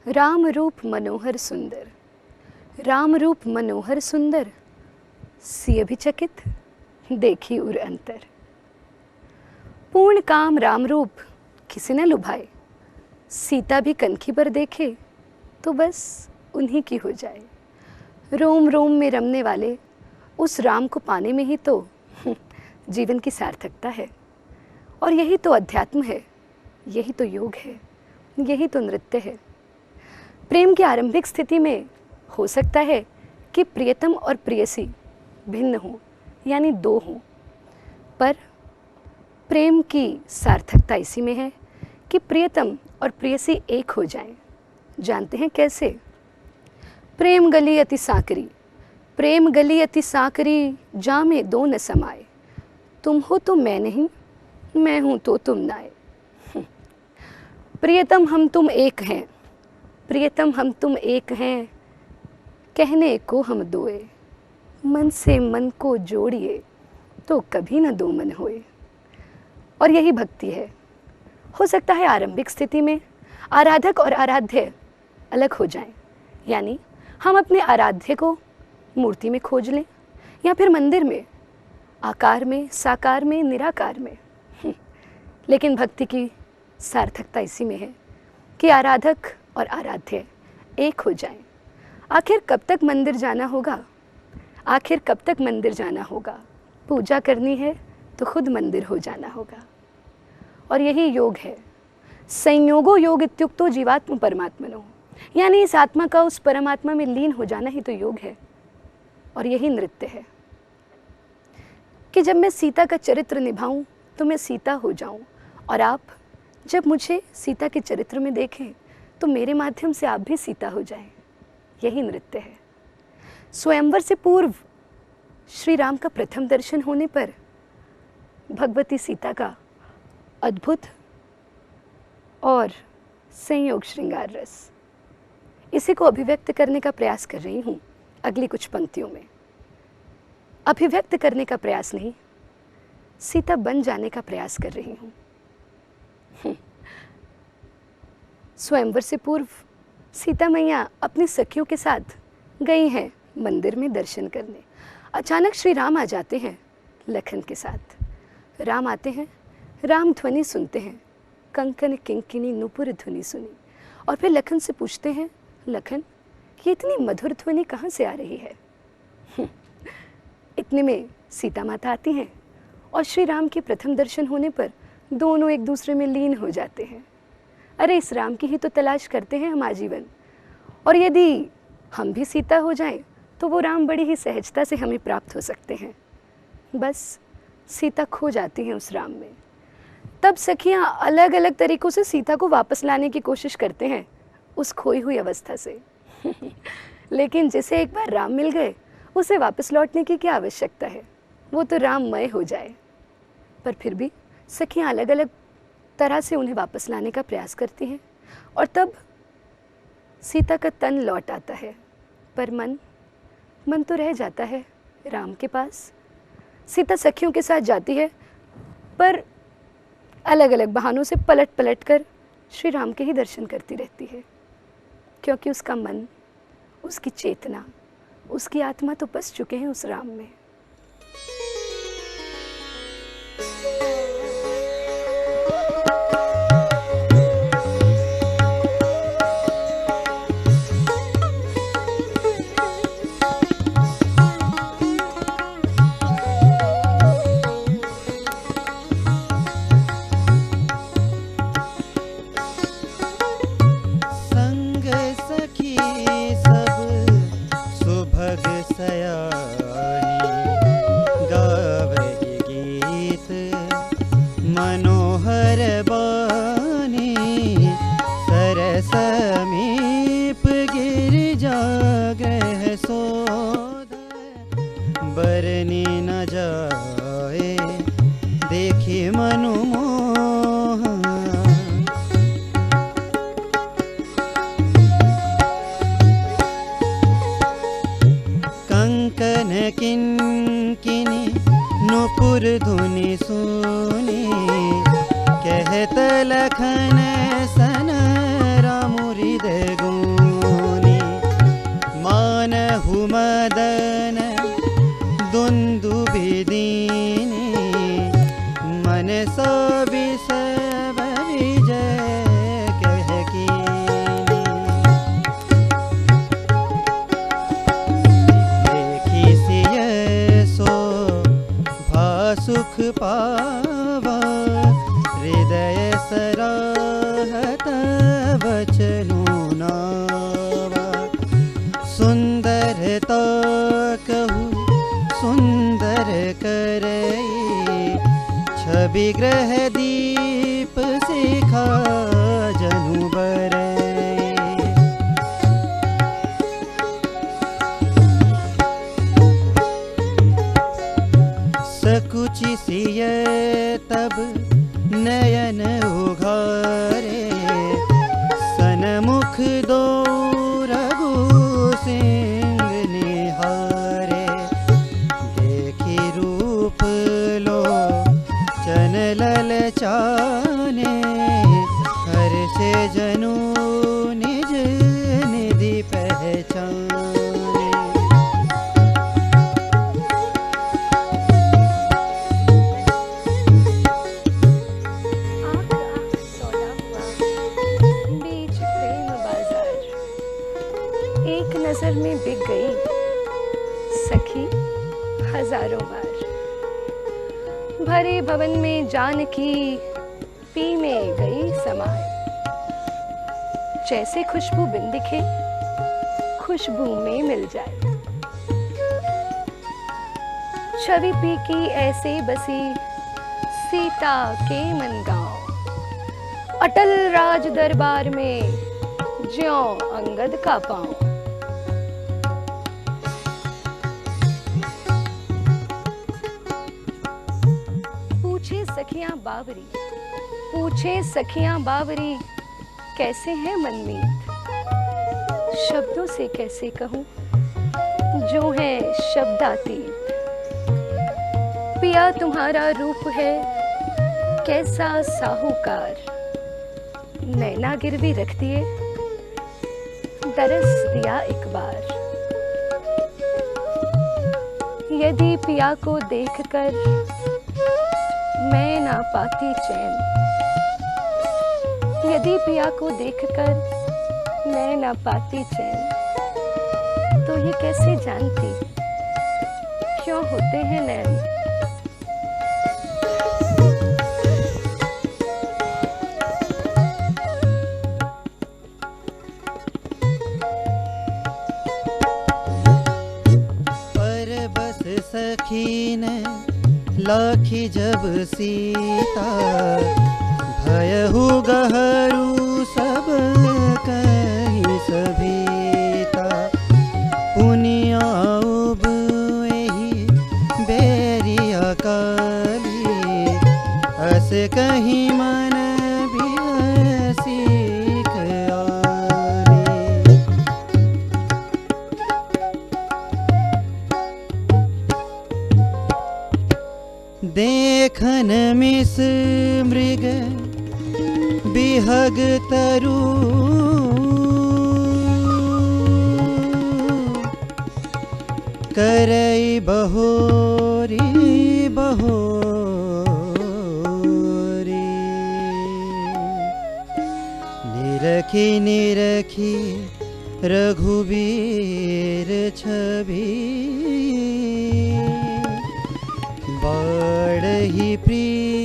राम रूप मनोहर सुंदर, राम रूप मनोहर सुंदर, सिय भी चकित देखी उर अंतर। पूर्ण काम राम रूप किसी न लुभाए, सीता भी कनखी पर देखे तो बस उन्हीं की हो जाए। रोम रोम में रमने वाले उस राम को पाने में ही तो जीवन की सार्थकता है। और यही तो अध्यात्म है, यही तो योग है, यही तो नृत्य है। प्रेम की आरंभिक स्थिति में हो सकता है कि प्रियतम और प्रेयसी भिन्न हों, यानी दो हों, पर प्रेम की सार्थकता इसी में है कि प्रियतम और प्रेयसी एक हो जाएं। जानते हैं कैसे? प्रेम गली अति सांकरी, प्रेम गली अति सांकरी, जामे दो न समाए, तुम हो तो मैं नहीं, मैं हूं तो तुम नाए। प्रियतम हम तुम एक हैं, प्रियतम हम तुम एक हैं, कहने को हम दोए, मन से मन को जोड़िए तो कभी न दो मन होए। और यही भक्ति है। हो सकता है आरंभिक स्थिति में आराधक और आराध्य अलग हो जाएं, यानी हम अपने आराध्य को मूर्ति में खोज लें या फिर मंदिर में, आकार में, साकार में, निराकार में। लेकिन भक्ति की सार्थकता इसी में है कि आराधक और आराध्य एक हो जाएं। आखिर कब तक मंदिर जाना होगा? आखिर कब तक मंदिर जाना होगा? पूजा करनी है तो खुद मंदिर हो जाना होगा। और यही योग है। संयोगो योग इत्युक्तो जीवात्म परमात्मनो, यानी इस आत्मा का उस परमात्मा में लीन हो जाना ही तो योग है। और यही नृत्य है कि जब मैं सीता का चरित्र निभाऊं तो मैं सीता हो जाऊं, और आप जब मुझे सीता के चरित्र में देखें तो मेरे माध्यम से आप भी सीता हो जाएं। यही नृत्य है। स्वयंवर से पूर्व श्री राम का प्रथम दर्शन होने पर भगवती सीता का अद्भुत और संयोग श्रृंगार रस, इसी को अभिव्यक्त करने का प्रयास कर रही हूँ अगली कुछ पंक्तियों में। अभिव्यक्त करने का प्रयास नहीं, सीता बन जाने का प्रयास कर रही हूँ। स्वयंवर से पूर्व सीता मैया अपनी सखियों के साथ गई हैं मंदिर में दर्शन करने। अचानक श्री राम आ जाते हैं लखन के साथ। राम आते हैं, राम ध्वनि सुनते हैं, कंकन किंकिनी नुपुर ध्वनि सुनी, और फिर लखन से पूछते हैं, लखन ये इतनी मधुर ध्वनि कहाँ से आ रही है? इतने में सीता माता आती हैं और श्री राम के प्रथम दर्शन होने पर दोनों एक दूसरे में लीन हो जाते हैं। अरे इस राम की ही तो तलाश करते हैं हम आजीवन, और यदि हम भी सीता हो जाएं तो वो राम बड़ी ही सहजता से हमें प्राप्त हो सकते हैं। बस सीता खो जाती हैं उस राम में। तब सखियां अलग अलग तरीक़ों से सीता को वापस लाने की कोशिश करते हैं उस खोई हुई अवस्था से। लेकिन जिसे एक बार राम मिल गए उसे वापस लौटने की क्या आवश्यकता है? वो तो राममय हो जाए। पर फिर भी सखियां अलग अलग तरह से उन्हें वापस लाने का प्रयास करती हैं, और तब सीता का तन लौट आता है, पर मन तो रह जाता है राम के पास। सीता सखियों के साथ जाती है, पर अलग अलग बहानों से पलट पलट कर श्री राम के ही दर्शन करती रहती है, क्योंकि उसका मन, उसकी चेतना, उसकी आत्मा तो बस चुके हैं उस राम में। बरनी न जाए देखे मनु मोह, कंकन किंकिनी नुपुर धुनि सुनी, कहत लखन सन राम हृदय गुण। मदन दुन्दुभिदीनी मन सो विषव विजय कहकीनी। देखी सिय सो भा सुख पावा हृदय सराहत वचनु नावा। सुंदरता कहूँ सुंदर करई छवि ग्रह दीप शिखा जनु बरई। सकुचि सिय तब नयन उघारे सनमुख दो रघु सिंह निहारे। देखी रूप लो चन ललचाने हर्ष जनु निज निधि पहचाने। एक नजर में बिक गई सखी हजारों बार। भरे भवन में जानकी पी में गई समाए। जैसे खुशबू बिन दिखे खुशबू में मिल जाए। छवि पी की ऐसे बसी सीता के मन गाँव। अटल राज दरबार में ज्यों अंगद का पाँव। पूछे सखियां बावरी कैसे हैं मनमीत। शब्दों से कैसे कहूं जो है शब्दातीत। पिया तुम्हारा रूप है कैसा साहूकार। नैना गिरवी रख दिए तरस दिया एक बार। यदि पिया को देखकर मैं ना पाती चैन। यदि पिया को देखकर मैं ना पाती चैन तो ये कैसे जानती क्यों होते हैं नैन। पर बस सखी ने लाखी जब सीता भयहु गहरू सब कहीं सभीता। पुनिया उबही बेरिया काली अस कहीं मन भी सीख आली। देखन मिस मृग बिहग तरु करई बहोरी बहोरी। निरखी निरखी रघुबीर छवि बड़ ही प्रिय